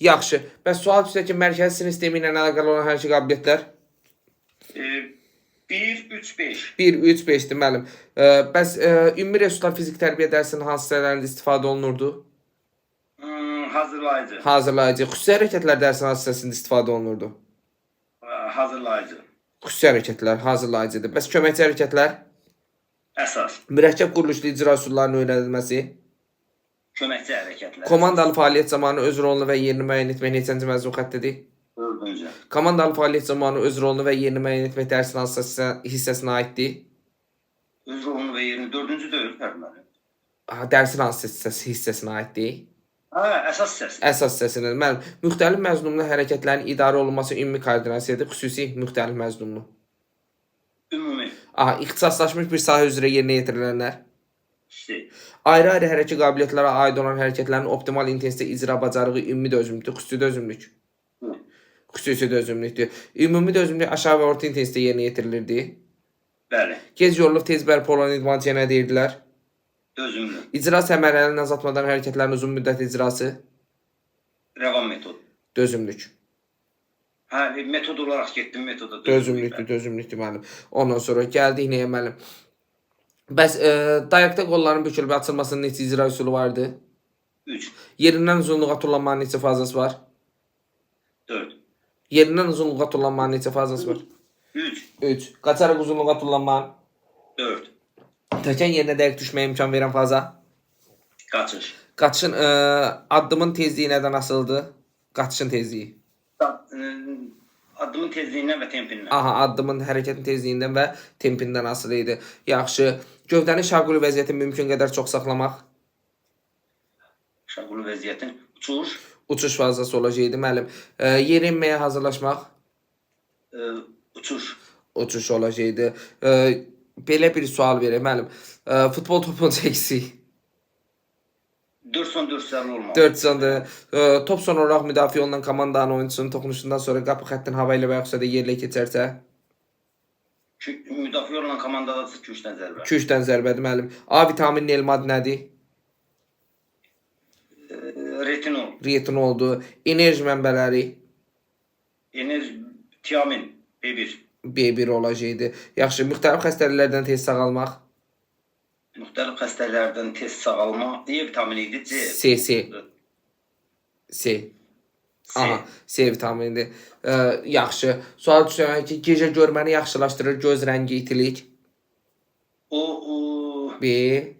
Yaxşı. Bəs sual üstəki mərkəzi sinir sistemi ilə əlaqəli olan hərəkət qabiliyyətlər? 1, 3, 5. 1, 3, 5-dir, müəllim. Bəs ümumi resurslar fizik tərbiyə dərsinin hansı hissələrində istifadə olunurdu? Hazırlayıcı. Hazırlayıcı. Xüsusi hərəkətlər dərsinin hansı hissəsində istifadə olunurdu? Hazırlayıcı. Xüsusi hərəkətlər hazırlayıcıdır. Bəs köməkçi hərəkətlər? Əsas. Mürəkkəb quruluşlu icra üsullarının öyrənilməsi? Köməkçi hərəkətlər. Komandalı fəaliyyət zamanı öz rolunu və yerini müəyyən etmək neçənci məzmun xəttidir? 4-cü. Komandalı fəaliyyət zamanı öz rolunu və yerini müəyyən etmək dərsin hansı hissəsinə aiddir? Öz rolunu və yerini 4-cü deyil, fərqləri. Dərsin hansı hissəsinə aiddir? Əsas hissəsi. Əsas hissəsidir. Müəllim, müxtəlif məzmunlu hərəkətlərin idarə olunması ümumi koordinasiyadır, xüsusi müxtəlif məzmunlu. Ümumi. İxtisaslaşmış bir sahə üzrə yerinə yetirilənlər. Ayrı-ayrı hərəkət qabiliyyətlərə aid olan hərəkətlərin optimal intensivdə icra bacarığı ümumi dözümlükdür, xüsusi dözümlük. Xüsusi dözümlükdür. Ümumi dözümlük aşağı və orta intensivdə yerinə yetirilirdi. Bəli. Gec yorulub tez bərpa olan idmançıya nə deyirdilər? Dözümlü. İcra səmərələrini azaltmadan hərəkətlərin uzun müddət icrası? Rəvan metod. Dözümlük. Metod olaraq getdim, metoda Dözümlükdür müəllim. Ondan sonra gəldik nəyə müəllim? Bəs dayaqda qolların bükülüb açılmasının neçə icra üsulu vardı? 3, Yerindən uzunluğa tullanmanın neçə fazası var? 4, Yerindən uzunluğa tullanmanın neçə fazası var? 3, 3. Qaçaraq uzunluğa tullanmanın? 4. Təkən yerinə dəqiq düşməyə imkan verən faza? Qaçış. Qaçışın addımın tezliyi nədən asılıdır? Qaçışın tezliyi. Addımın tezliyindən və tempindən. Addımın hərəkətin tezliyindən və tempindən asılı idi. Yaxşı. Gövdəni şaquli vəziyyəti mümkün qədər çox saxlamaq. Şaquli vəziyyətin uçuş. Uçuş fazlası olacaqdı müəllim. Yer enməyə hazırlaşmaq. Uçuş. Uçuş olacaqdı. Belə bir sual verək müəllim. Futbol topunu çəksik. 4-4 zərli olmalı. 4 sonda top son olaraq müdafiə olunan komandanın oyunçusunun toxunuşundan sonra qapı xəttini hava ilə və yaxud da yerlə keçərsə? Müdafiə olunan komandada 2-3-dən zərbə. 2-3-dən zərbədir müəllim. A vitamininin elm adı nədir? Retinol. Retinoldur. Enerji mənbələri? Enerji, tiamin, B1. B1 olacaqdı. Yaxşı. Müxtəlif xəstəliklərdən tez sağalmaq? Müxtəlif xəstəliklərdən tez sağalma. D vitamini idi, C. C vitaminidir. Yaxşı. Sual düşürəm ki, gecə görməni yaxşılaşdırır, göz rəngi itilik. O B2.